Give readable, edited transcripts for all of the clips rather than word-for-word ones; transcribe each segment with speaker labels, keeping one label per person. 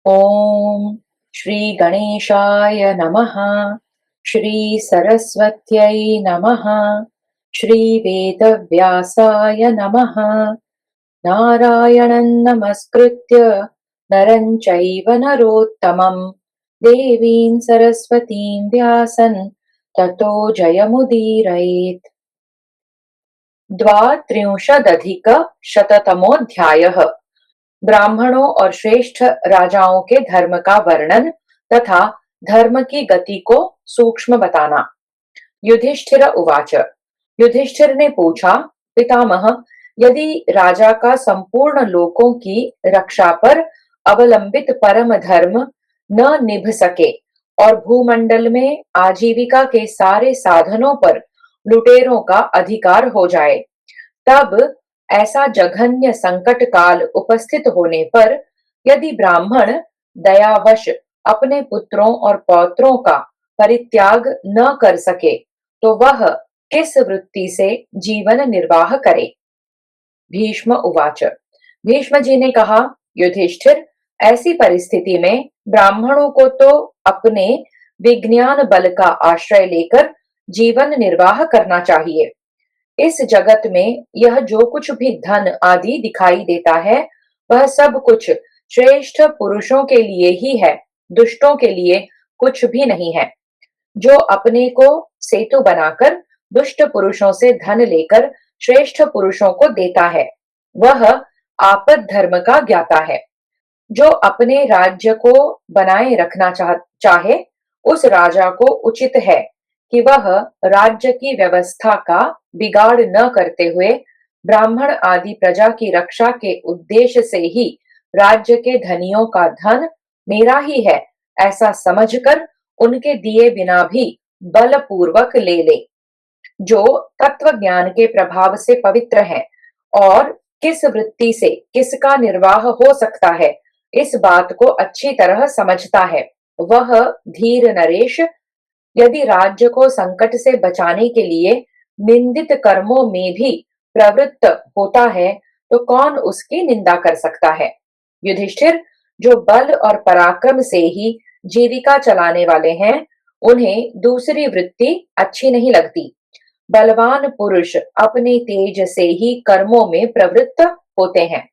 Speaker 1: ॐ श्री गणेशाय नमः। श्री सरस्वत्यै नमः। श्री वेदव्यासाय नमः। नारायणं नमस्कृत्य नरं चैव नरोत्तमं देवीं सरस्वतीं व्यासं ततो जयमुदीरयेत्। द्वात्रिंशदधिकशततमोऽध्यायः। ब्राह्मणों और श्रेष्ठ राजाओं के धर्म का वर्णन तथा धर्म की गति को सूक्ष्म बताना। युधिष्ठिर उवाच। युधिष्ठिर ने पूछा, पितामह, यदि राजा का संपूर्ण लोकों की रक्षा पर अवलंबित परम धर्म न निभ सके और भूमंडल में आजीविका के सारे साधनों पर लुटेरों का अधिकार हो जाए, तब ऐसा जघन्य संकट काल उपस्थित होने पर यदि ब्राह्मण दयावश अपने पुत्रों और पौत्रों का परित्याग न कर सके तो वह किस वृत्ति से जीवन निर्वाह करे। भीष्म उवाच। भीष्म जी ने कहा, युधिष्ठिर, ऐसी परिस्थिति में ब्राह्मणों को तो अपने विज्ञान बल का आश्रय लेकर जीवन निर्वाह करना चाहिए। इस जगत में यह जो कुछ भी धन आदि दिखाई देता है, वह सब कुछ श्रेष्ठ पुरुषों के लिए ही है, दुष्टों के लिए कुछ भी नहीं है। जो अपने को सेतु बनाकर दुष्ट पुरुषों से धन लेकर श्रेष्ठ पुरुषों को देता है, वह आपद धर्म का ज्ञाता है। जो अपने राज्य को बनाए रखना चाहे, उस राजा को उचित है कि वह राज्य की व्यवस्था का बिगाड़ न करते हुए ब्राह्मण आदि प्रजा की रक्षा के उद्देश्य से ही राज्य के धनियों का धन मेरा ही है ऐसा समझकर उनके दिए बिना भी बलपूर्वक ले ले। जो तत्व ज्ञान के प्रभाव से पवित्र है और किस वृत्ति से किसका निर्वाह हो सकता है, इस बात को अच्छी तरह समझता है, वह धीर नरेश यदि राज्य को संकट से बचाने के लिए निंदित कर्मों में भी प्रवृत्त होता है तो कौन उसकी निंदा कर सकता है। युधिष्ठिर, जो बल और पराक्रम से ही जीविका चलाने वाले हैं, उन्हें दूसरी वृत्ति अच्छी नहीं लगती। बलवान पुरुष अपने तेज से ही कर्मों में प्रवृत्त होते हैं।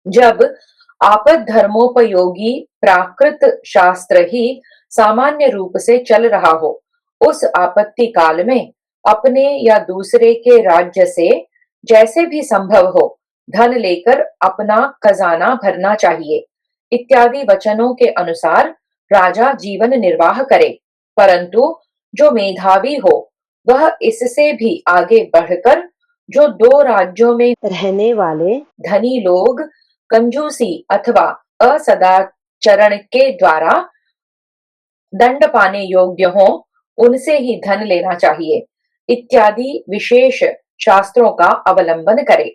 Speaker 1: जब आपद धर्मोपयोगी प्राकृत शास्त्र ही सामान्य रूप से चल रहा हो, उस आपत्ति काल में अपने या दूसरे के राज्य से जैसे भी संभव हो धन लेकर अपना खजाना भरना चाहिए इत्यादि वचनों के अनुसार राजा जीवन निर्वाह करे। परंतु जो मेधावी हो वह इससे भी आगे बढ़कर जो दो राज्यों में रहने वाले धनी लोग कंजूसी अथवा असदाचरण के द्वारा दंड पाने योग्य हो, उनसे ही धन लेना चाहिए इत्यादि विशेष शास्त्रों का अवलंबन करे।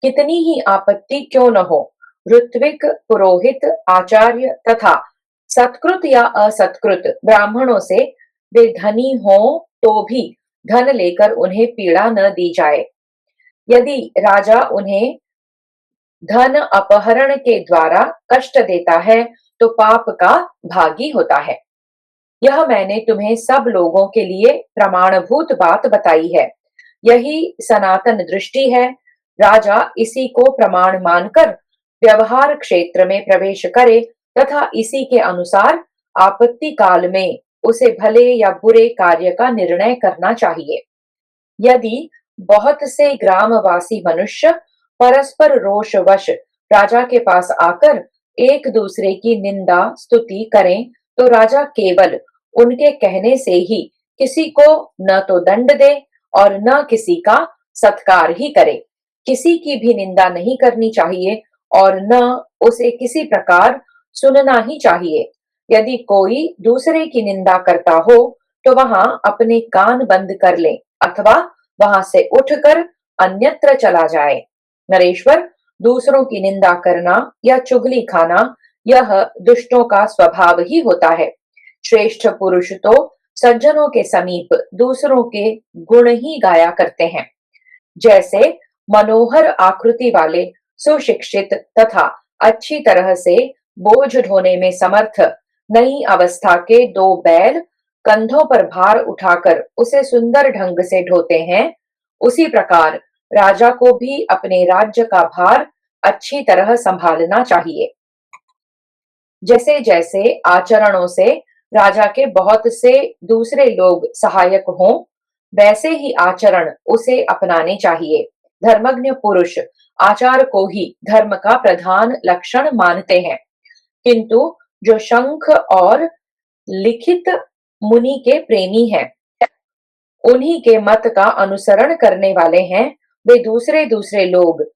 Speaker 1: कितनी ही आपत्ति क्यों न हो, ऋत्विक, पुरोहित, आचार्य तथा सत्कृत या असत्कृत ब्राह्मणों से वे धनी हो तो भी धन लेकर उन्हें पीड़ा न दी जाए। यदि राजा उन्हें धन अपहरण के द्वारा कष्ट देता है तो पाप का भागी होता है। यह मैंने तुम्हें सब लोगों के लिए प्रमाणभूत बात बताई है। यही सनातन दृष्टि है। राजा इसी को प्रमाण मानकर व्यवहार क्षेत्र में प्रवेश करे तथा इसी के अनुसार आपत्ति काल में उसे भले या बुरे कार्य का निर्णय करना चाहिए। यदि बहुत से ग्रामवासी मनुष्य परस्पर रोषवश राजा के पास आकर एक दूसरे की निंदा स्तुति करें तो राजा केवल उनके कहने से ही किसी को न तो दंड दे और न किसी का सत्कार ही करे। किसी की भी निंदा नहीं करनी चाहिए और न उसे किसी प्रकार सुनना ही चाहिए। यदि कोई दूसरे की निंदा करता हो तो वहां अपने कान बंद कर ले अथवा वहां से उठकर अन्यत्र चला जाए। नरेश्वर, दूसरों की निंदा करना या चुगली खाना यह दुष्टों का स्वभाव ही होता है। श्रेष्ठ पुरुष तो सज्जनों के समीप दूसरों के गुण ही गाया करते हैं। जैसे मनोहर आकृति वाले सुशिक्षित तथा अच्छी तरह से बोझ ढोने में समर्थ नई अवस्था के दो बैल कंधों पर भार उठाकर उसे सुंदर ढंग से ढोते हैं, उसी प्रकार राजा को भी अपने राज्य का भार अच्छी तरह संभालना चाहिए। जैसे जैसे आचरणों से राजा के बहुत से दूसरे लोग सहायक हों, वैसे ही आचरण उसे अपनाने चाहिए। धर्मज्ञ पुरुष आचार को ही धर्म का प्रधान लक्षण मानते हैं, किंतु जो शंख और लिखित मुनि के प्रेमी हैं, उन्हीं के मत का अनुसरण करने वाले हैं, वे दूसरे दूसरे लोग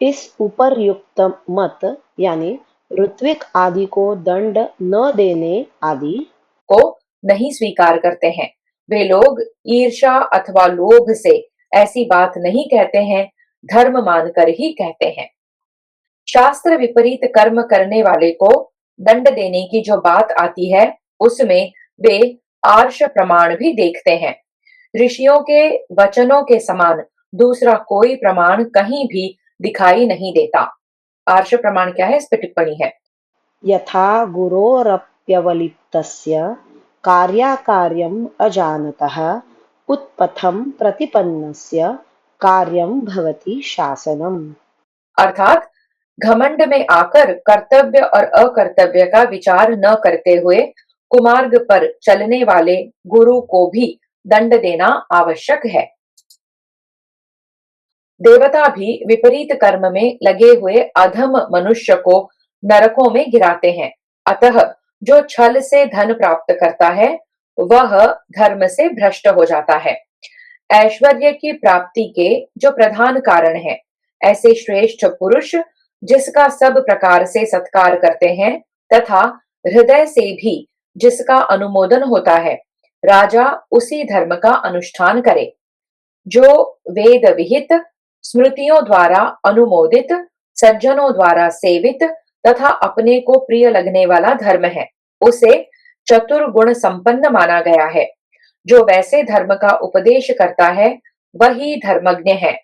Speaker 2: इस उपर्युक्त मत यानी ऋत्विक आदि को दंड न देने आदि
Speaker 1: को नहीं स्वीकार करते हैं। वे लोग ईर्ष्या अथवा लोभ से ऐसी बात नहीं कहते हैं, धर्म मानकर ही कहते हैं। शास्त्र विपरीत कर्म करने वाले को दंड देने की जो बात आती है, उसमें वे आर्ष प्रमाण भी देखते हैं। ऋषियों के वचनों के समान दूसरा कोई प्रमाण कहीं भी दिखाई नहीं देता। आर्ष प्रमाण क्या है, इस पर टिप्पणी है।
Speaker 2: यथा गुरोरप्यवलिप्तस्य कार्याकार्यम् अजानतः उत्पथं प्रतिपन्नस्य कार्यं भवति शासनम्।
Speaker 1: अर्थात घमंड में आकर कर्तव्य और अकर्तव्य का विचार न करते हुए कुमार्ग पर चलने वाले गुरु को भी दंड देना आवश्यक है। देवता भी विपरीत कर्म में लगे हुए अधम मनुष्य को नरकों में गिराते हैं। अतः जो छल से धन प्राप्त करता है, वह धर्म से भ्रष्ट हो जाता है। ऐश्वर्य की प्राप्ति के जो प्रधान कारण है, ऐसे श्रेष्ठ पुरुष जिसका सब प्रकार से सत्कार करते हैं तथा हृदय से भी जिसका अनुमोदन होता है, राजा उसी धर्म का अनुष्ठान करे। जो वेद विहित, स्मृतियों द्वारा अनुमोदित, सज्जनों द्वारा सेवित तथा अपने को प्रिय लगने वाला धर्म है, उसे चतुर्गुण संपन्न माना गया है। जो वैसे धर्म का उपदेश करता है, वही धर्मज्ञ है।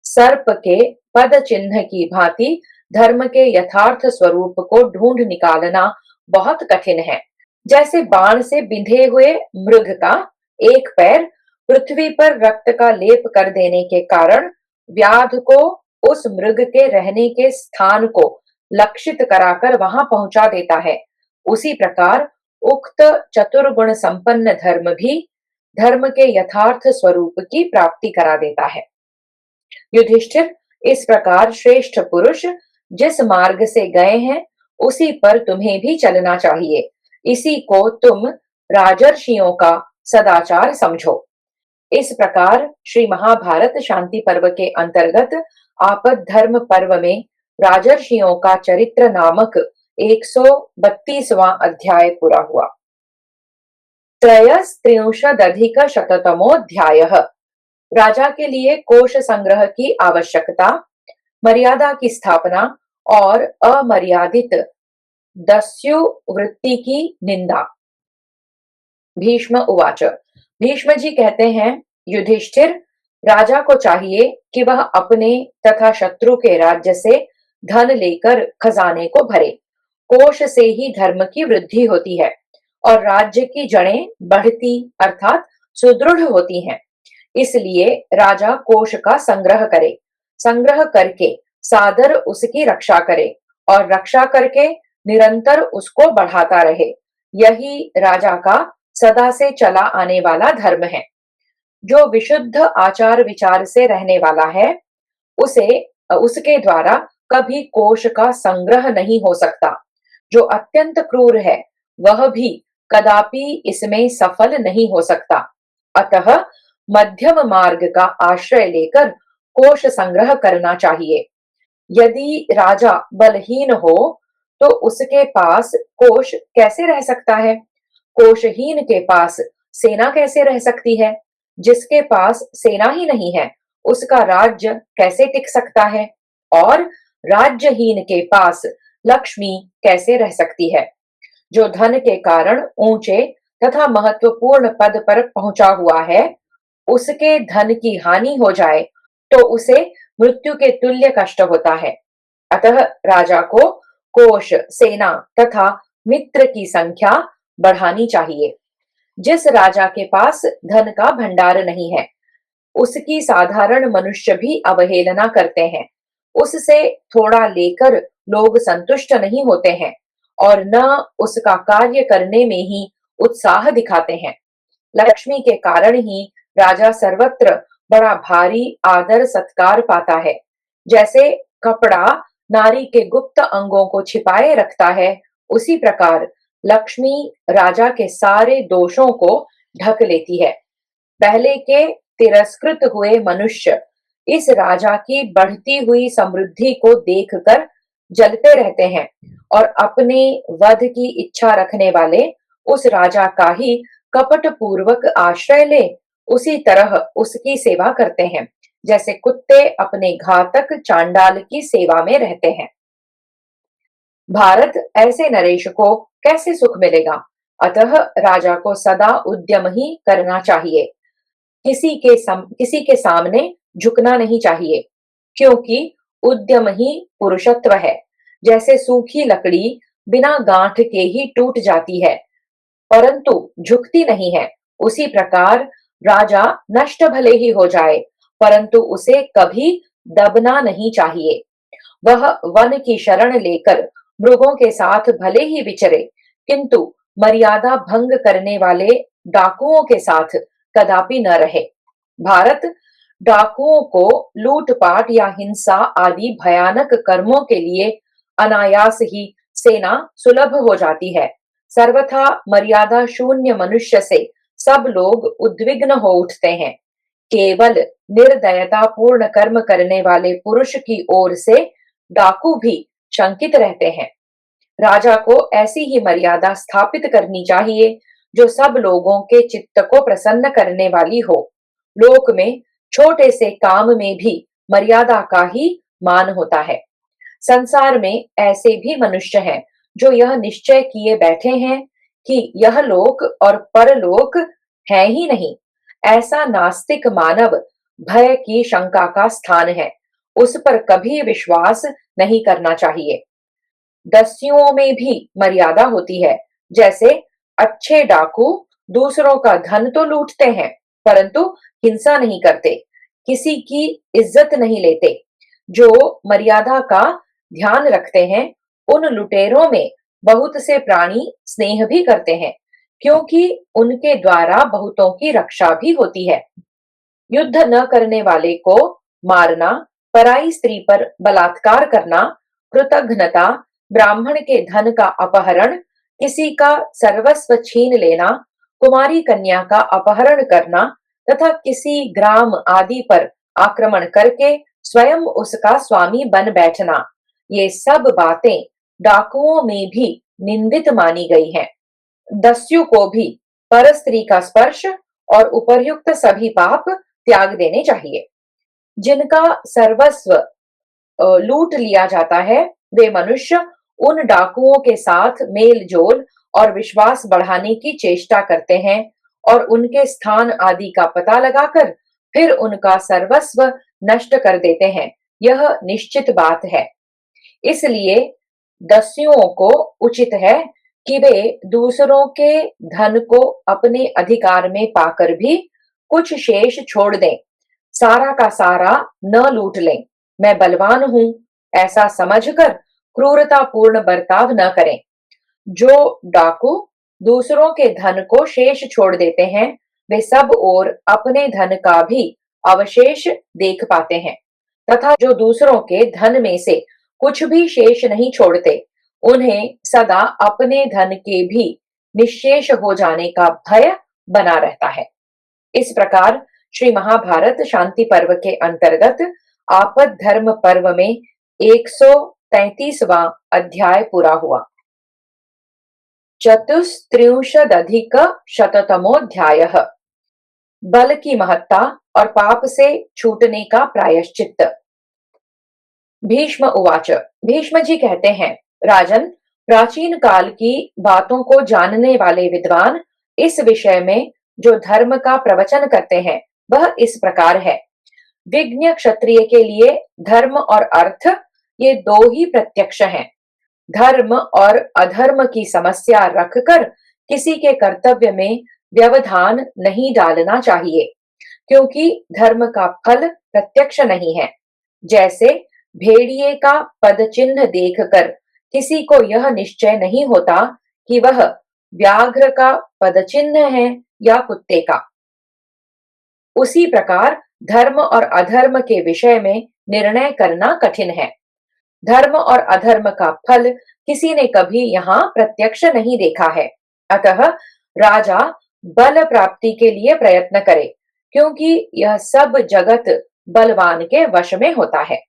Speaker 1: सर्प के पद चिन्ह की भांति धर्म के यथार्थ स्वरूप को ढूंढ निकालना बहुत कठिन है। जैसे बाण से बिंधे हुए मृग का एक पैर पृथ्वी पर रक्त का लेप कर देने के कारण व्याध को उस मृग के रहने के स्थान को लक्षित कराकर वहां पहुंचा देता है, उसी प्रकार उक्त चतुर्गुण संपन्न धर्म भी धर्म के यथार्थ स्वरूप की प्राप्ति करा देता है। युधिष्ठिर, इस प्रकार श्रेष्ठ पुरुष जिस मार्ग से गए हैं, उसी पर तुम्हें भी चलना चाहिए। इसी को तुम राजर्षियों का सदाचार समझो। इस प्रकार श्री महाभारत शांति पर्व के अंतर्गत आपद धर्म पर्व में राजर्षियों का चरित्र नामक 132वां अध्याय पूरा हुआ। त्रयस्त्रिंशदधिकशततमोऽध्यायः। राजा के लिए कोष संग्रह की आवश्यकता, मर्यादा की स्थापना और अमर्यादित दस्यु वृत्ति की निंदा। भीष्म उवाच। भीष्म जी कहते हैं, युधिष्ठिर, राजा को चाहिए कि वह अपने तथा शत्रु के राज्य से धन लेकर खजाने को भरे। कोष से ही धर्म की वृद्धि होती है और राज्य की जड़ें बढ़ती अर्थात सुदृढ़ होती हैं। इसलिए राजा कोष का संग्रह करे, संग्रह करके सादर उसकी रक्षा करे और रक्षा करके निरंतर उसको बढ़ाता रहे। यही राजा का सदा से चला आने वाला धर्म है। जो विशुद्ध आचार विचार से रहने वाला है, उसके द्वारा कभी कोष का संग्रह नहीं हो सकता। जो अत्यंत क्रूर है, वह भी कदापि इसमें सफल नहीं हो सकता। अतः मध्यम मार्ग का आश्रय लेकर कोष संग्रह करना चाहिए। यदि राजा बलहीन हो तो उसके पास कोष कैसे रह सकता है? कोषहीन के पास सेना कैसे रह सकती है? जिसके पास सेना ही नहीं है, उसका राज्य कैसे टिक सकता है? और राज्यहीन के पास लक्ष्मी कैसे रह सकती है? जो धन के कारण ऊंचे तथा महत्वपूर्ण पद पर पहुंचा हुआ है, उसके धन की हानि हो जाए तो उसे मृत्यु के तुल्य कष्ट होता है। अतः राजा को कोष, सेना तथा मित्र की संख्या बढ़ानी चाहिए। जिस राजा के पास धन का भंडार नहीं है, उसकी साधारण मनुष्य भी अवहेलना करते हैं। उससे थोड़ा लेकर लोग संतुष्ट नहीं होते हैं और न उसका कार्य करने में ही उत्साह दिखाते हैं। लक्ष्मी के कारण ही राजा सर्वत्र बड़ा भारी आदर सत्कार पाता है। जैसे कपड़ा नारी के गुप्त अंगों को छिपाए रखता है, उसी प्रकार लक्ष्मी राजा के सारे दोषों को ढक लेती है। पहले के तिरस्कृत हुए मनुष्य इस राजा की बढ़ती हुई समृद्धि को देखकर जलते रहते हैं और अपने वध की इच्छा रखने वाले उस राजा का ही कपट पूर्वक आश्रय ले उसी तरह उसकी सेवा करते हैं, जैसे कुत्ते अपने घातक चांडाल की सेवा में रहते हैं। भारत ऐसे नरेश को कैसे सुख मिलेगा? अतः राजा को सदा उद्यम ही करना चाहिए। किसी के सामने झुकना नहीं चाहिए, क्योंकि उद्यम ही पुरुषत्व है। जैसे सूखी लकड़ी बिना गांठ के ही टूट जाती है, परंतु झुकती नहीं है, उसी प्रकार राजा नष्ट भले ही हो जाए, परंतु उसे कभी दबना नहीं चाहिए। वह वन की शरण लेकर मृगों के साथ भले ही विचरे, किंतु मर्यादा भंग करने वाले डाकुओं के साथ कदापि न रहे। भारत डाकुओं को लूटपाट या हिंसा आदि भयानक कर्मों के लिए अनायास ही सेना सुलभ हो जाती है। सर्वथा मर्यादा शून्य मनुष्य से सब लोग उद्विग्न हो उठते हैं। केवल निर्दयता पूर्ण कर्म करने वाले पुरुष की ओर से डाकू भी शंकित रहते हैं। राजा को ऐसी ही मर्यादा स्थापित करनी चाहिए जो सब लोगों के चित्त को प्रसन्न करने वाली हो। लोक में छोटे से काम में भी मर्यादा का ही मान होता है। संसार में ऐसे भी मनुष्य हैं जो यह निश्चय किए बैठे हैं कि यह लोक और परलोक है ही नहीं। ऐसा नास्तिक मानव भय की शंका का स्थान है, उस पर कभी विश्वास नहीं करना चाहिए। दस्युओं में भी मर्यादा होती है। जैसे अच्छे डाकू दूसरों का धन तो लूटते हैं, परंतु हिंसा नहीं करते, किसी की इज्जत नहीं लेते। जो मर्यादा का ध्यान रखते हैं, उन लुटेरों में बहुत से प्राणी स्नेह भी करते हैं, क्योंकि उनके द्वारा बहुतों की रक्षा भी होती है। युद्ध न करने वाले को मारना, पराई स्त्री पर बलात्कार करना, कृतघ्नता, ब्राह्मण के धन का अपहरण, किसी का सर्वस्व छीन लेना, कुमारी कन्या का अपहरण करना तथा किसी ग्राम आदि पर आक्रमण करके स्वयं उसका स्वामी बन बैठना, ये सब बातें डाकुओं में भी निंदित मानी गई हैं। दस्यु को भी पर स्त्री का स्पर्श और उपर्युक्त सभी पाप त्याग देने चाहिए। जिनका सर्वस्व लूट लिया जाता है, वे मनुष्य उन डाकुओं के साथ मेल जोल और विश्वास बढ़ाने की चेष्टा करते हैं और उनके स्थान आदि का पता लगाकर फिर उनका सर्वस्व नष्ट कर देते हैं। यह निश्चित बात है। इसलिए दस्युओं को उचित है कि वे दूसरों के धन को अपने अधिकार में पाकर भी कुछ शेष छोड़ दें, सारा का सारा न लूट लें। मैं बलवान हूं ऐसा समझकर क्रूरतापूर्ण बर्ताव न करें। जो डाकू दूसरों के धन को शेष छोड़ देते हैं, वे सब और अपने धन का भी अवशेष देख पाते हैं, तथा जो दूसरों के धन में से कुछ भी शेष नहीं छोड़ते, उन्हें सदा अपने धन के भी निश्शेष हो जाने का भय बना रहता है। इस प्रकार श्री महाभारत शांति पर्व के अंतर्गत आपद धर्म पर्व में 133वां अध्याय पूरा हुआ। चतुस्त्रिंशदधिक शततमोऽध्यायः। बल की महत्ता और पाप से छूटने का प्रायश्चित्त। भीष्म उवाच। भीष्म जी कहते हैं, राजन, प्राचीन काल की बातों को जानने वाले विद्वान इस विषय में जो धर्म का प्रवचन करते हैं वह इस प्रकार है। विज्ञ क्षत्रिय के लिए धर्म और अर्थ ये दो ही प्रत्यक्ष हैं। धर्म और अधर्म की समस्या रखकर किसी के कर्तव्य में व्यवधान नहीं डालना चाहिए, क्योंकि धर्म का फल प्रत्यक्ष नहीं है। जैसे भेड़िए का पदचिन्ह देखकर किसी को यह निश्चय नहीं होता कि वह व्याघ्र का पदचिन्ह है या कुत्ते का। उसी प्रकार धर्म और अधर्म के विषय में निर्णय करना कठिन है। धर्म और अधर्म का फल किसी ने कभी यहाँ प्रत्यक्ष नहीं देखा है। अतः राजा बल प्राप्ति के लिए प्रयत्न करे, क्योंकि यह सब जगत बलवान के वश में होता है।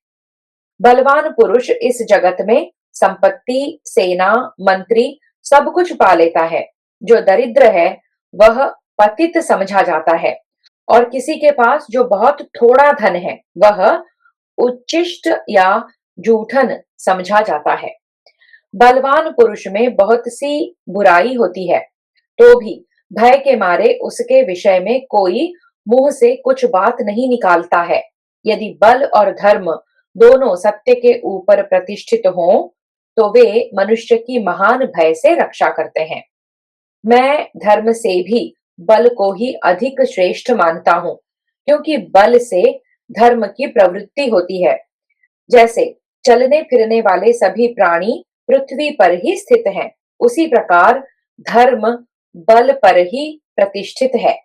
Speaker 1: बलवान पुरुष इस जगत में संपत्ति, सेना, मंत्री सब कुछ पा लेता है। जो दरिद्र है वह पतित समझा जाता है, और किसी के पास जो बहुत थोड़ा धन है वह उच्चिष्ट या जूठन समझा जाता है। बलवान पुरुष में बहुत सी बुराई होती है, तो भी भय के मारे उसके विषय में कोई मुंह से कुछ बात नहीं निकालता है। यदि बल और धर्म दोनों सत्य के ऊपर प्रतिष्ठित हों, तो वे मनुष्य की महान भय से रक्षा करते हैं। मैं धर्म से भी बल को ही अधिक श्रेष्ठ मानता हूँ, क्योंकि बल से धर्म की प्रवृत्ति होती है। जैसे चलने फिरने वाले सभी प्राणी पृथ्वी पर ही स्थित हैं, उसी प्रकार धर्म बल पर ही प्रतिष्ठित है।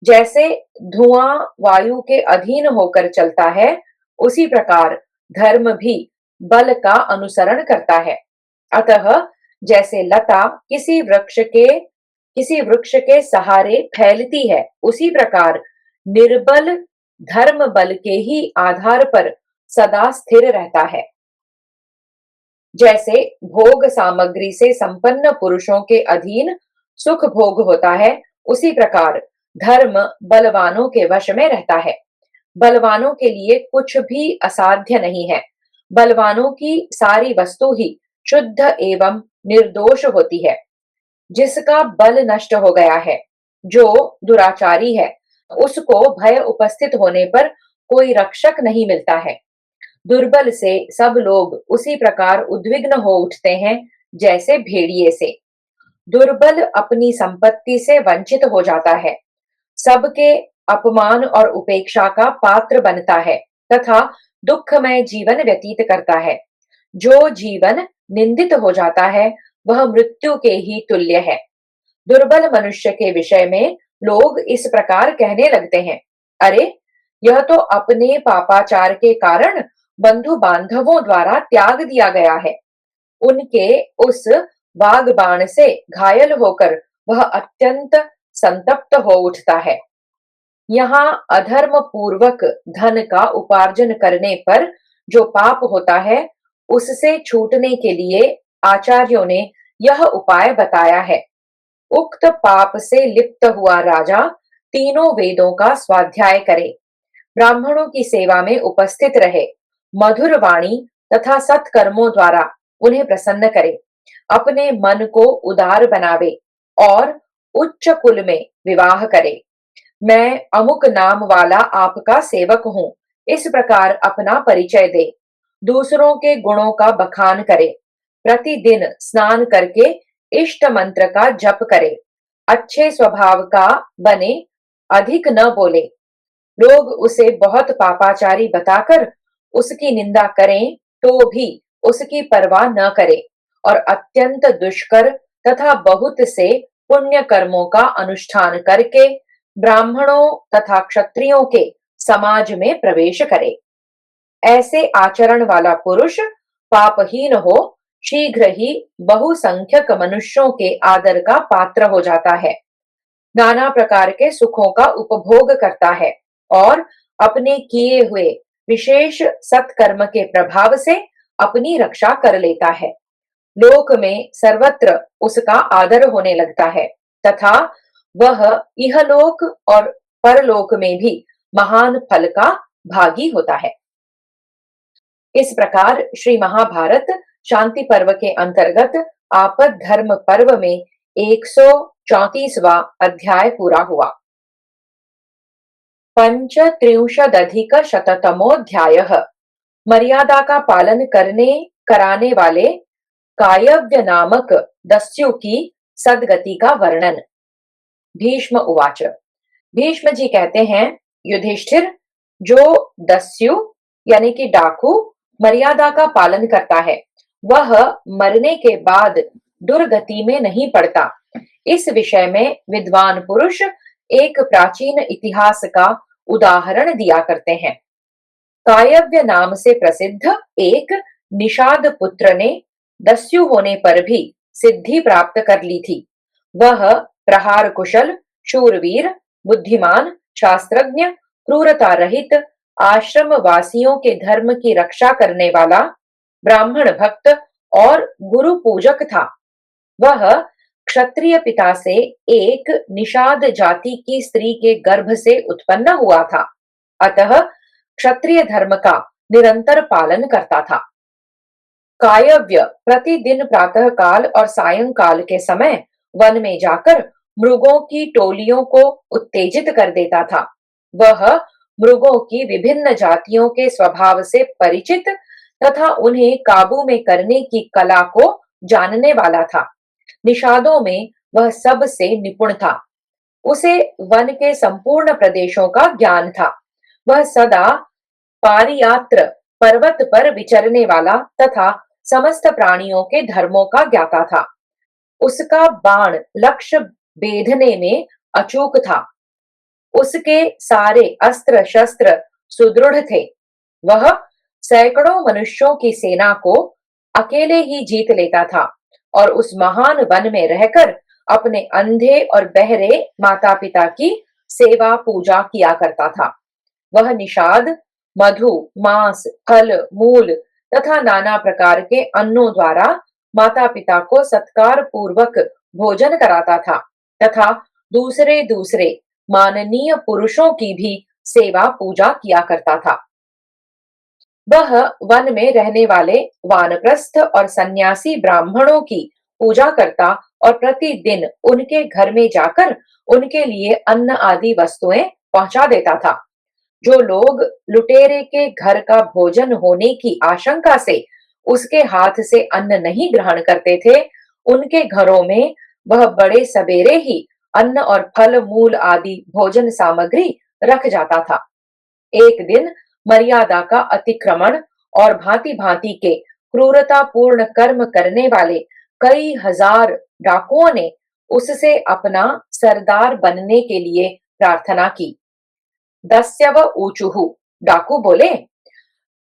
Speaker 1: जैसे धुआं वायु के अधीन होकर चलता है, उसी प्रकार धर्म भी बल का अनुसरण करता है। अतः जैसे लता किसी वृक्ष के सहारे फैलती है, उसी प्रकार निर्बल धर्म बल के ही आधार पर सदा स्थिर रहता है। जैसे भोग सामग्री से संपन्न पुरुषों के अधीन सुख भोग होता है, उसी प्रकार धर्म बलवानों के वश में रहता है। बलवानों के लिए कुछ भी असाध्य नहीं है। बलवानों की सारी वस्तु ही शुद्ध एवं निर्दोष होती है। जिसका बल नष्ट हो गया है, जो दुराचारी है, उसको भय उपस्थित होने पर कोई रक्षक नहीं मिलता है। दुर्बल से सब लोग उसी प्रकार उद्विग्न हो उठते हैं, जैसे भेड़िए से। दुर्बल अपनी संपत्ति से वंचित हो जाता है, सबके अपमान और उपेक्षा का पात्र बनता है तथा दुखमय जीवन व्यतीत करता है। जो जीवन निंदित हो जाता है वह मृत्यु के ही तुल्य है। दुर्बल मनुष्य के विषय में लोग इस प्रकार कहने लगते हैं, अरे यह तो अपने पापाचार के कारण बंधु बांधवों द्वारा त्याग दिया गया है। उनके उस वाग्बाण से घायल होकर वह अत्यंत संतप्त हो उठता है। यहाँ अधर्म पूर्वक धन का उपार्जन करने पर जो पाप होता है, उससे छूटने के लिए आचार्यों ने यह उपाय बताया है। उक्त पाप से लिप्त हुआ राजा तीनों वेदों का स्वाध्याय करे, ब्राह्मणों की सेवा में उपस्थित रहे, मधुर वाणी तथा सत्कर्मों द्वारा उन्हें प्रसन्न करे, अपने मन को उदार बनावे और उच्च कुल में विवाह करे। मैं अमुक नाम वाला आपका सेवक हूँ, इस प्रकार अपना परिचय दे, दूसरों के गुणों का बखान करे, प्रतिदिन स्नान करके इष्ट मंत्र का जप करे, अच्छे स्वभाव का बने, अधिक न बोले। लोग उसे बहुत पापाचारी बताकर उसकी निंदा करें तो भी उसकी परवाह न करे, और अत्यंत दुष्कर तथा बहुत से पुण्य कर्मों का अनुष्ठान करके ब्राह्मणों तथा क्षत्रियों के समाज में प्रवेश करे। ऐसे आचरण वाला पुरुष पापहीन हो शीघ्र ही बहुसंख्यक मनुष्यों के आदर का पात्र हो जाता है, नाना प्रकार के सुखों का उपभोग करता है और अपने किए हुए विशेष सत्कर्म के प्रभाव से अपनी रक्षा कर लेता है। लोक में सर्वत्र उसका आदर होने लगता है तथा वह इहलोक और परलोक में भी महान फल का भागी होता है। इस प्रकार श्री महाभारत शांति पर्व के अंतर्गत आपद धर्म पर्व में 134वां अध्याय पूरा हुआ। पंचत्रिंशदधिकशततमोऽध्यायः। मर्यादा का पालन करने कराने वाले कायव्य नामक दस्यु की सदगति का वर्णन। भीष्म उवाच। भीष्म जी कहते हैं, युधिष्ठिर, जो दस्यु यानी कि डाकू मर्यादा का पालन करता है, वह मरने के बाद दुर्गति में नहीं पड़ता। इस विषय में विद्वान पुरुष एक प्राचीन इतिहास का उदाहरण दिया करते हैं। कायव्य नाम से प्रसिद्ध एक निषाद पुत्र ने दस्यु होने पर भी सिद्धि प्राप्त कर ली थी। वह प्रहार कुशल, शूरवीर, बुद्धिमान, शास्त्रज्ञ, क्रूरता रहित, आश्रम वासियों के धर्म की रक्षा करने वाला, ब्राह्मण भक्त और गुरु पूजक था। वह क्षत्रिय पिता से एक निषाद जाति की स्त्री के गर्भ से उत्पन्न हुआ था, अतः क्षत्रिय धर्म का निरंतर पालन करता था। कायव्य प्रतिदिन प्रातः काल और सायंकाल के समय वन में जाकर मृगों की टोलियों को उत्तेजित कर देता था। वह मृगों की विभिन्न जातियों के स्वभाव से परिचित तथा उन्हें काबू में करने की कला को जानने वाला था। निषादों में वह सबसे निपुण था। उसे वन के संपूर्ण प्रदेशों का ज्ञान था। वह सदा पारियात्र पर्वत पर विचरने वाला तथा समस्त प्राणियों के धर्मों का ज्ञाता था। उसका बाण लक्ष्य भेदने में अचूक था। उसके सारे अस्त्र शस्त्र सुदृढ़ थे। वह सैकड़ों मनुष्यों की सेना को अकेले ही जीत लेता था और उस महान वन में रहकर अपने अंधे और बहरे माता पिता की सेवा पूजा किया करता था। वह निषाद मधु, मांस, फल, मूल तथा नाना प्रकार के अन्नों द्वारा माता पिता को सत्कार पूर्वक भोजन कराता था तथा दूसरे दूसरे माननीय पुरुषों की भी सेवा पूजा किया करता था। वह वन में रहने वाले वानप्रस्थ और सन्यासी ब्राह्मणों की पूजा करता और प्रतिदिन उनके घर में जाकर उनके लिए अन्न आदि वस्तुएं पहुंचा देता था। जो लोग लुटेरे के घर का भोजन होने की आशंका से उसके हाथ से अन्न नहीं ग्रहण करते थे, उनके घरों में वह बड़े सबेरे ही अन्न और फल मूल आदि भोजन सामग्री रख जाता था। एक दिन मर्यादा का अतिक्रमण और भांति भांति के क्रूरतापूर्ण कर्म करने वाले कई हजार डाकुओं ने उससे अपना सरदार बनने के लिए प्रार्थना की। दस्यव ऊचुहु, डाकू बोले,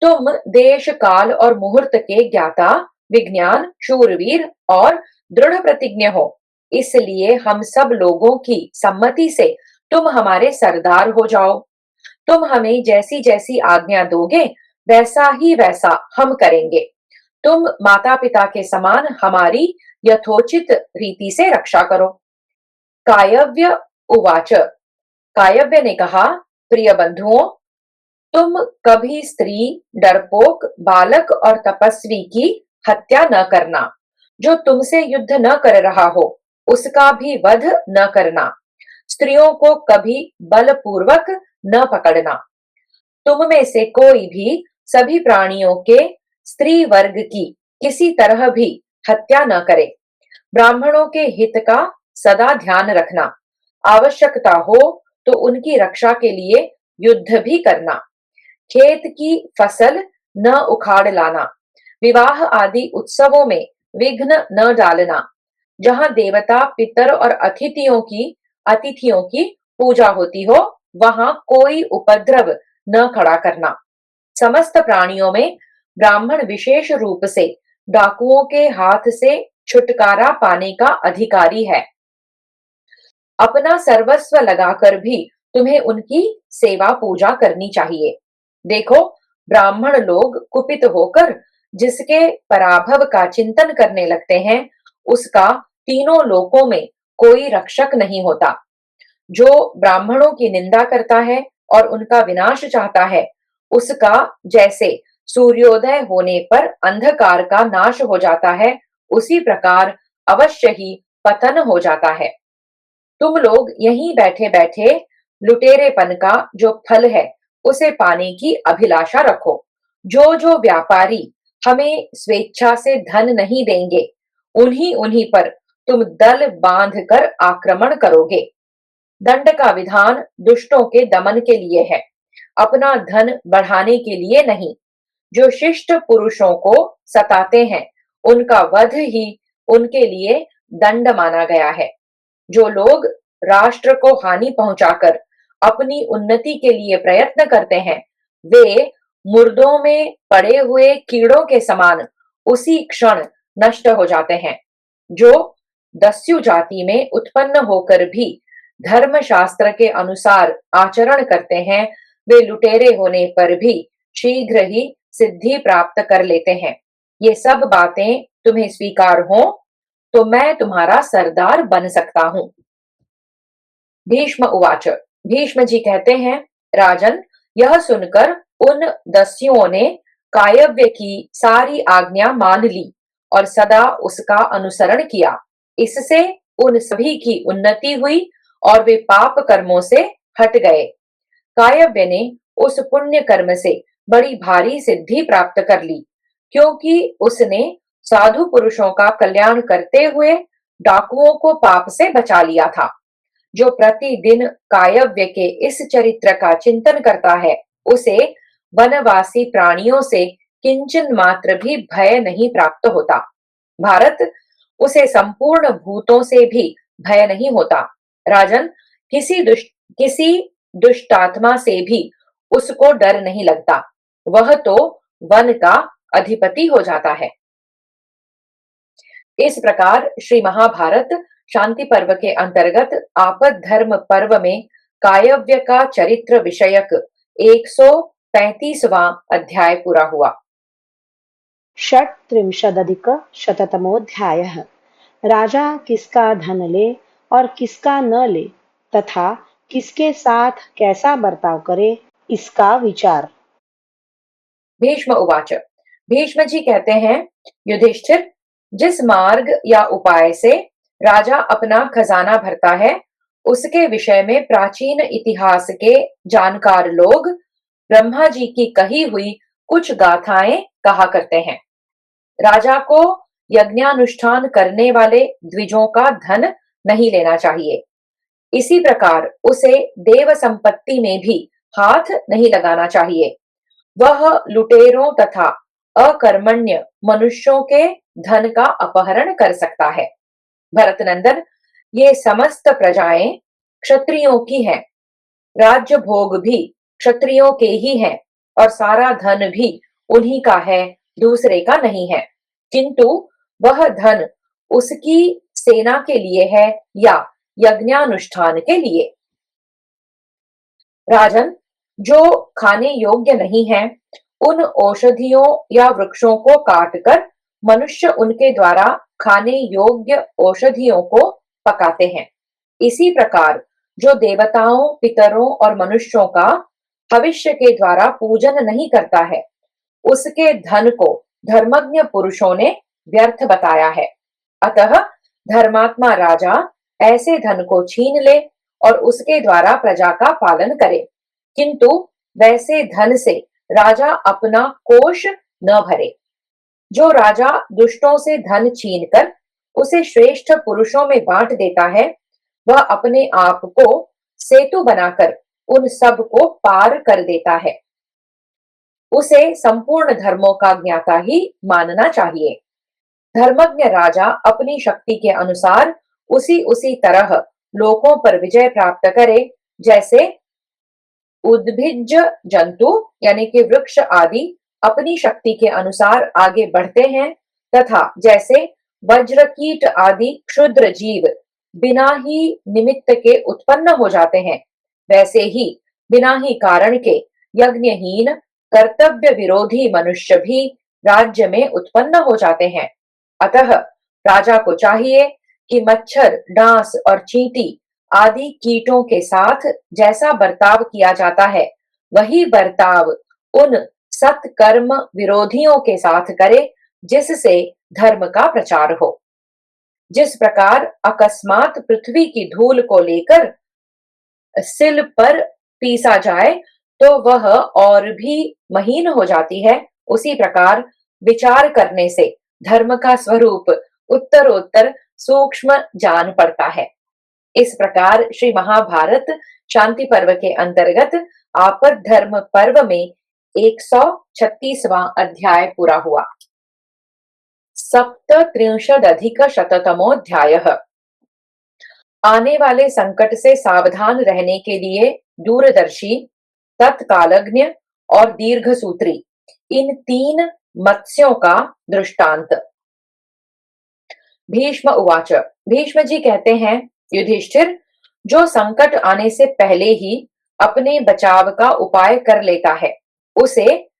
Speaker 1: तुम देश काल और मुहूर्त के ज्ञाता, विज्ञान, शूरवीर और दृढ़ प्रतिज्ञ हो, इसलिए हम सब लोगों की सम्मति से तुम हमारे सरदार हो जाओ। तुम हमें जैसी जैसी आज्ञा दोगे वैसा ही वैसा हम करेंगे। तुम माता पिता के समान हमारी यथोचित रीति से रक्षा करो। कायव्य उवाच। कायव्य ने कहा, प्रिय बंधुओं, तुम कभी स्त्री, डरपोक, बालक और तपस्वी की हत्या न करना। जो तुमसे युद्ध न कर रहा हो उसका भी वध न करना। स्त्रियों को कभी बलपूर्वक न पकड़ना। तुम में से कोई भी सभी प्राणियों के स्त्री वर्ग की किसी तरह भी हत्या न करे। ब्राह्मणों के हित का सदा ध्यान रखना। आवश्यकता हो तो उनकी रक्षा के लिए युद्ध भी करना। खेत की फसल न उखाड़ लाना। विवाह आदि उत्सवों में विघ्न न डालना। जहां देवता, पितर और अतिथियों की पूजा होती हो वहां कोई उपद्रव न खड़ा करना। समस्त प्राणियों में ब्राह्मण विशेष रूप से डाकुओं के हाथ से छुटकारा पाने का अधिकारी है। अपना सर्वस्व लगाकर भी तुम्हें उनकी सेवा पूजा करनी चाहिए। देखो, ब्राह्मण लोग कुपित होकर जिसके पराभव का चिंतन करने लगते हैं उसका तीनों लोकों में कोई रक्षक नहीं होता। जो ब्राह्मणों की निंदा करता है और उनका विनाश चाहता है उसका जैसे सूर्योदय होने पर अंधकार का नाश हो जाता है उसी प्रकार अवश्य ही पतन हो जाता है। तुम लोग यहीं बैठे बैठे लुटेरेपन का जो फल है उसे पाने की अभिलाषा रखो। जो जो व्यापारी हमें स्वेच्छा से धन नहीं देंगे, उन्हीं उन्हीं पर तुम दल बांध कर आक्रमण करोगे। दंड का विधान दुष्टों के दमन के लिए है, अपना धन बढ़ाने के लिए नहीं। जो शिष्ट पुरुषों को सताते हैं, उनका वध ही उनके लिए दंड माना गया है। जो लोग राष्ट्र को हानि पहुंचाकर अपनी उन्नति के लिए प्रयत्न करते हैं, वे मुर्दों में पड़े हुए कीड़ों के समान उसी क्षण नष्ट हो जाते हैं। जो दस्यु जाति में उत्पन्न होकर भी धर्मशास्त्र के अनुसार आचरण करते हैं, वे लुटेरे होने पर भी शीघ्र ही सिद्धि प्राप्त कर लेते हैं। ये सब बातें तुम्हें स्वीकार हो तो मैं तुम्हारा सरदार बन सकता हूं। भीष्म उवाच। भीष्म जी कहते हैं, राजन, यह सुनकर उन दस्युओं ने कायव्य की सारी आज्ञा मान ली और सदा उसका अनुसरण किया। इससे उन सभी की उन्नति हुई और वे पाप कर्मों से हट गए। कायव्य ने उस पुण्य कर्म से बड़ी भारी सिद्धि प्राप्त कर ली, क्योंकि उसने साधु पुरुषों का कल्याण करते हुए डाकुओं को पाप से बचा लिया था। जो प्रतिदिन कायव्य के इस चरित्र का चिंतन करता है, उसे वनवासी प्राणियों से किंचन मात्र भी भय नहीं प्राप्त होता। भारत, उसे संपूर्ण भूतों से भी भय नहीं होता। राजन, किसी दुष्टात्मा से भी उसको डर नहीं लगता। वह तो वन का अधिपति हो जाता है। इस प्रकार श्री महाभारत शांति पर्व के अंतर्गत आपद धर्म पर्व में कायव्य का चरित्र विषयक 135वां अध्याय पूरा हुआ।
Speaker 2: षट्त्रिंशदधिकशततमोऽध्यायः। राजा किसका धन ले और किसका न ले तथा किसके साथ कैसा बर्ताव करे, इसका विचार।
Speaker 1: भीष्म उवाच। भीष्म जी कहते हैं, युधिष्ठिर, जिस मार्ग या उपाय से राजा अपना खजाना भरता है, उसके विषय में प्राचीन इतिहास के जानकार लोग ब्रह्मा जी की कही हुई कुछ गाथाएं कहा करते हैं। राजा को यज्ञानुष्ठान करने वाले द्विजों का धन नहीं लेना चाहिए। इसी प्रकार उसे देव संपत्ति में भी हाथ नहीं लगाना चाहिए। वह लुटेरों तथा अकर्मण्य मनुष्यों के धन का अपहरण कर सकता है। भरतनंदन, ये समस्त प्रजाएं क्षत्रियों की हैं। राज्य भोग भी क्षत्रियों के ही हैं और सारा धन भी उन्हीं का है, दूसरे का नहीं है। किंतु वह धन उसकी सेना के लिए है या यज्ञानुष्ठान के लिए। राजन, जो खाने योग्य नहीं है, उन औषधियों या वृक्षों को काटकर मनुष्य उनके द्वारा खाने योग्य औषधियों को पकाते हैं। इसी प्रकार जो देवताओं, पितरों और मनुष्यों का भविष्य के द्वारा पूजन नहीं करता है, उसके धन को धर्मज्ञ पुरुषों ने व्यर्थ बताया है। अतः धर्मात्मा राजा ऐसे धन को छीन ले और उसके द्वारा प्रजा का पालन करे, किंतु वैसे धन से राजा अपना कोष न भरे। जो राजा दुष्टों से धन छीनकर उसे श्रेष्ठ पुरुषों में बांट देता है, वह अपने आप को सेतु बनाकर उन सब को पार कर देता है। उसे संपूर्ण धर्मों का ज्ञाता ही मानना चाहिए। धर्मज्ञ राजा अपनी शक्ति के अनुसार उसी उसी तरह लोकों पर विजय प्राप्त करे, जैसे उद्भिज जंतु यानी कि वृक्ष आदि अपनी शक्ति के अनुसार आगे बढ़ते हैं, तथा जैसे वज्रकीट आदि क्षुद्र जीव बिना ही निमित्त के उत्पन्न हो जाते हैं, वैसे ही बिना ही कारण के यज्ञहीन कर्तव्य विरोधी मनुष्य भी राज्य में उत्पन्न हो जाते हैं। अतः राजा को चाहिए कि मच्छर, डांस और चींटी आदि कीटों के साथ जैसा बर्ताव किया जाता है, वही बर्ताव उन सत्कर्म विरोधियों के साथ करे, जिससे धर्म का प्रचार हो। जिस प्रकार अकस्मात पृथ्वी की धूल को लेकर सिल पर पीसा जाए तो वह और भी महीन हो जाती है, उसी प्रकार विचार करने से धर्म का स्वरूप उत्तरोत्तर सूक्ष्म जान पड़ता है। इस प्रकार श्री महाभारत शांति पर्व के अंतर्गत आपद धर्म पर्व में 136वां अध्याय पूरा हुआ। सप्तत्रिंशदधिकशततमोऽध्यायः। आने वाले संकट से सावधान रहने के लिए दूरदर्शी, तत्कालज्ञ और दीर्घसूत्री, इन 3 मत्स्यों का दृष्टांत। भीष्म उवाच। भीष्म जी कहते हैं, युधिष्ठिर, जो संकट आने से पहले ही अपने बचाव का उपाय कर लेता है उसे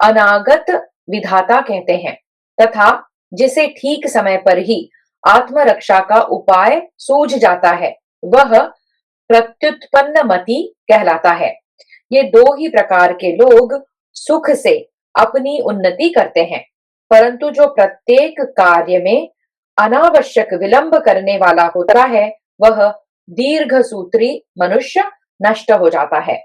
Speaker 1: अनागत विधाता कहते हैं, तथा जिसे ठीक समय पर ही आत्मरक्षा का उपाय सूझ जाता है वह प्रत्युत्पन्नमति कहलाता है। ये 2 ही प्रकार के लोग सुख से अपनी उन्नति करते हैं, परंतु जो प्रत्येक कार्य में अनावश्यक विलंब करने वाला होता है वह दीर्घसूत्री मनुष्य नष्ट हो जाता है।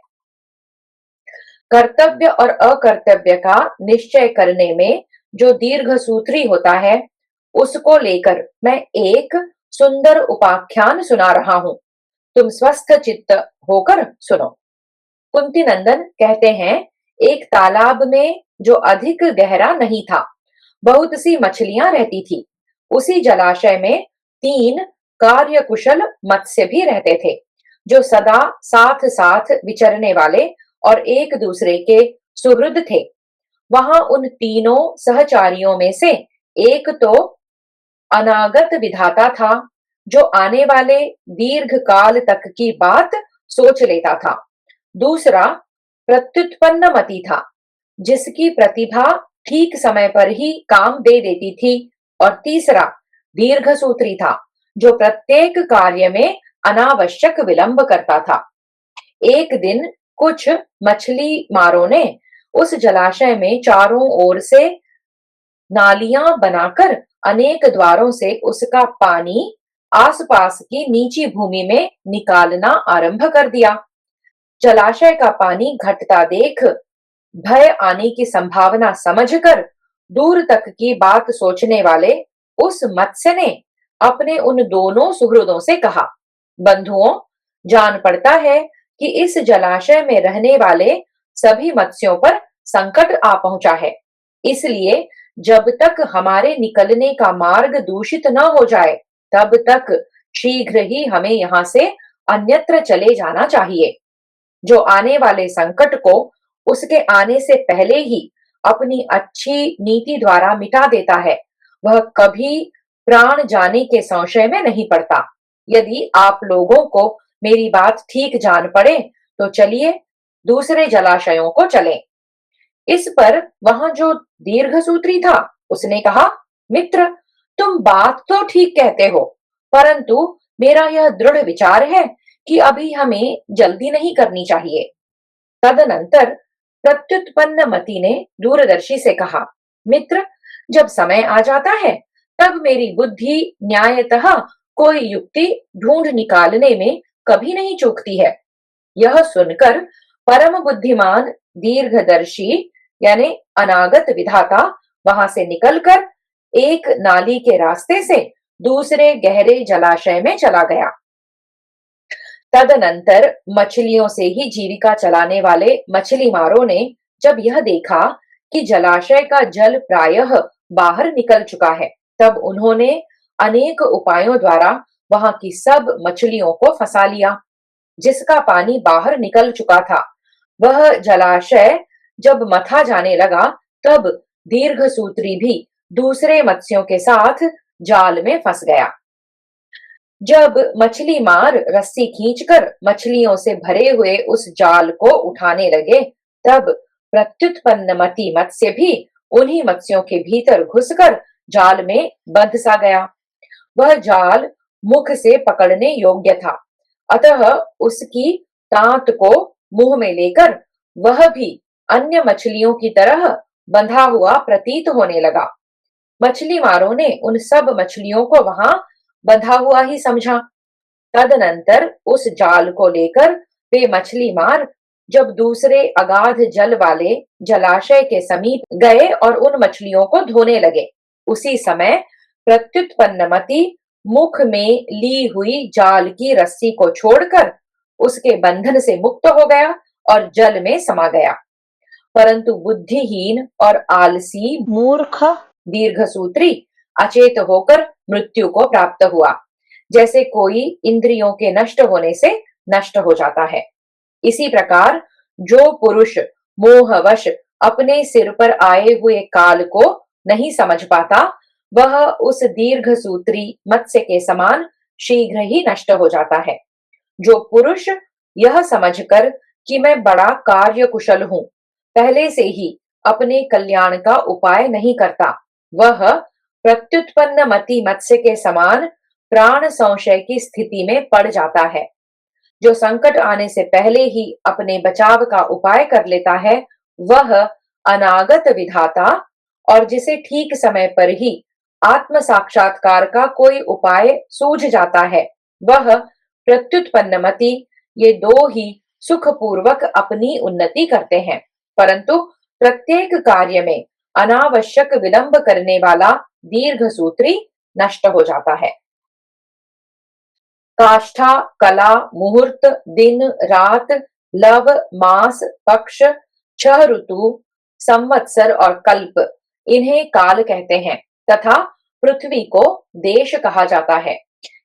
Speaker 1: कर्तव्य और अकर्तव्य का निश्चय करने में जो दीर्घसूत्री होता है उसको लेकर मैं एक सुंदर उपाख्यान सुना रहा हूं, तुम स्वस्थ चित्त होकर सुनो। कुंती नंदन कहते हैं, एक तालाब में जो अधिक गहरा नहीं था, बहुत सी मछलियां रहती थी। उसी जलाशय में 3 कार्यकुशल मत्स्य भी रहते थे, जो सदा साथ साथ विचरने वाले और एक दूसरे के सुहृद थे। वहां उन तीनों सहचारियों में से एक तो अनागत विधाता था, जो आने वाले दीर्घ काल तक की बात सोच लेता था। दूसरा प्रत्युत्पन्नमति था, जिसकी प्रतिभा ठीक समय पर ही काम दे देती थी। और तीसरा दीर्घसूत्री था, जो प्रत्येक कार्य में अनावश्यक विलंब करता था। एक दिन कुछ मछली मारों ने उस जलाशय में चारों ओर से नालियां बनाकर अनेक द्वारों से उसका पानी आसपास की नीची भूमि में निकालना आरंभ कर दिया। जलाशय का पानी घटता देख भय आने की संभावना समझकर दूर तक की बात सोचने वाले उस मत्स्य ने अपने उन दोनों सुहृदों से कहा, बंधुओं, जान पड़ता है कि इस जलाशय में रहने वाले सभी मत्स्यों पर संकट आ पहुंचा है। इसलिए जब तक हमारे निकलने का मार्ग दूषित न हो जाए तब तक शीघ्र ही हमें यहाँ से अन्यत्र चले जाना चाहिए। जो आने वाले संकट को उसके आने से पहले ही अपनी अच्छी नीति द्वारा मिटा देता है, वह कभी प्राण जाने के संशय में नहीं पड़ता। यदि आप लोगों को मेरी बात ठीक जान पड़े तो चलिए दूसरे जलाशयों को चलें। इस पर वहां जो दीर्घसूत्री था उसने कहा, मित्र, तुम बात तो ठीक कहते हो, परंतु मेरा यह दृढ़ विचार है कि अभी हमें जल्दी नहीं करनी चाहिए। तदनंतर प्रत्युत्पन्नमति ने दूरदर्शी से कहा, मित्र, जब समय आ जाता है तब मेरी बुद्धि न्यायतः कोई युक्ति ढूंढ निकालने में कभी नहीं चूकती है। यह सुनकर परम बुद्धिमान दीर्घदर्शी यानी अनागत विधाता वहां से निकलकर एक नाली के रास्ते से दूसरे गहरे जलाशय में चला गया। तदनंतर मछलियों से ही जीविका चलाने वाले मछली मारों ने जब यह देखा कि जलाशय का जल प्रायः बाहर निकल चुका है, तब उन्होंने अनेक उपायों द्वारा वहां की सब मछलियों को फंसा लिया। जिसका पानी बाहर निकल चुका था वह जलाशय जब मथा जाने लगा तब दीर्घसूत्री भी दूसरे मत्स्यों के साथ जाल में फंस गया। जब मछली मार रस्सी खींचकर मछलियों से भरे हुए उस जाल को उठाने लगे तब प्रत्युत्पन्नमति मत्स्य भी उन्हीं मत्स्यों के भीतर घुसकर जाल में बंध सा गया। वह जाल मुख से पकड़ने योग्य था, अतः उसकी तांत को मुंह में लेकर वह भी अन्य मछलियों की तरह बंधा हुआ प्रतीत होने लगा। मछली मारों ने उन सब मछलियों को वहां बंधा हुआ ही समझा। तदनंतर उस जाल को लेकर वे मछली मार जब दूसरे अगाध जल वाले जलाशय के समीप गए और उन मछलियों को धोने लगे, उसी समय प्रत्युत्पन्नमति मुख में ली हुई जाल की रस्सी को छोड़कर उसके बंधन से मुक्त हो गया और जल में समा गया। परंतु बुद्धिहीन और आलसी
Speaker 2: मूर्ख,
Speaker 1: दीर्घसूत्री अचेत होकर मृत्यु को प्राप्त हुआ, जैसे कोई इंद्रियों के नष्ट होने से नष्ट हो जाता है। इसी प्रकार जो पुरुष मोहवश अपने सिर पर आए हुए काल को नहीं समझ पाता, वह उस दीर्घसूत्री मत्स्य के समान शीघ्र ही नष्ट हो जाता है। जो पुरुष यह समझकर कि मैं बड़ा कार्य कुशल हूं, पहले से ही अपने कल्याण का उपाय नहीं करता, वह प्रत्युत्पन्न मति मत्स्य के समान प्राण संशय की स्थिति में पड़ जाता है। जो संकट आने से पहले ही अपने बचाव का उपाय कर लेता है, वह अनागत विधाता और जिसे ठीक समय पर ही आत्म साक्षात्कार का कोई उपाय सूझ जाता है, वह प्रत्युत्पन्नमति, ये दो ही सुखपूर्वक अपनी उन्नति करते हैं। परंतु प्रत्येक कार्य में अनावश्यक विलंब करने वाला दीर्घसूत्री नष्ट हो जाता है। काष्ठा, कला, मुहूर्त, दिन, रात, लव, मास, पक्ष, 6 ऋतु, संवत्सर और कल्प, इन्हें काल कहते हैं तथा पृथ्वी को देश कहा जाता है।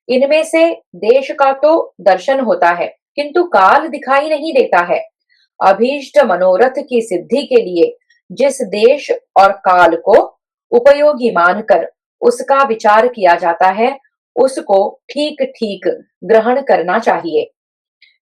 Speaker 1: इनमें से देश का तो दर्शन होता है, किंतु काल दिखाई नहीं देता है। अभीष्ट मनोरथ की सिद्धि के लिए जिस देश और काल को उपयोगी मानकर उसका विचार किया जाता है, उसको ठीक ठीक ग्रहण करना चाहिए।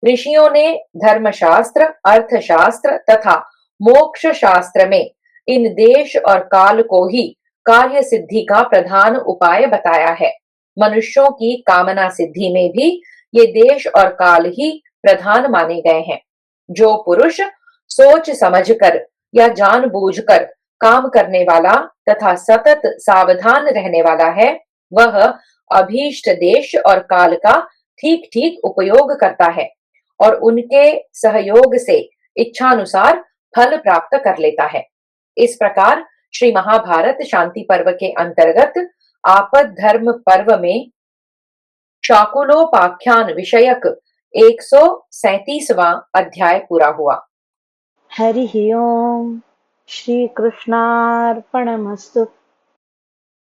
Speaker 1: ऋषियों ने धर्मशास्त्र, अर्थशास्त्र तथा मोक्ष शास्त्र में इन देश और काल को ही कार्य सिद्धि का प्रधान उपाय बताया है। मनुष्यों की कामना सिद्धि में भी ये देश और काल ही प्रधान माने गए हैं। जो पुरुष सोच समझकर या जानबूझकर काम करने वाला तथा सतत सावधान रहने वाला है, वह अभीष्ट देश और काल का ठीक ठीक उपयोग करता है और उनके सहयोग से इच्छानुसार फल प्राप्त कर लेता है। इस प्रकार श्री महाभारत शांति पर्व के अंतर्गत आपद धर्म पर्व में शाकुलोपाख्यान विषयक 137वां अध्याय पूरा हुआ।
Speaker 2: हरि ओम। श्री कृष्णार्पणमस्तु।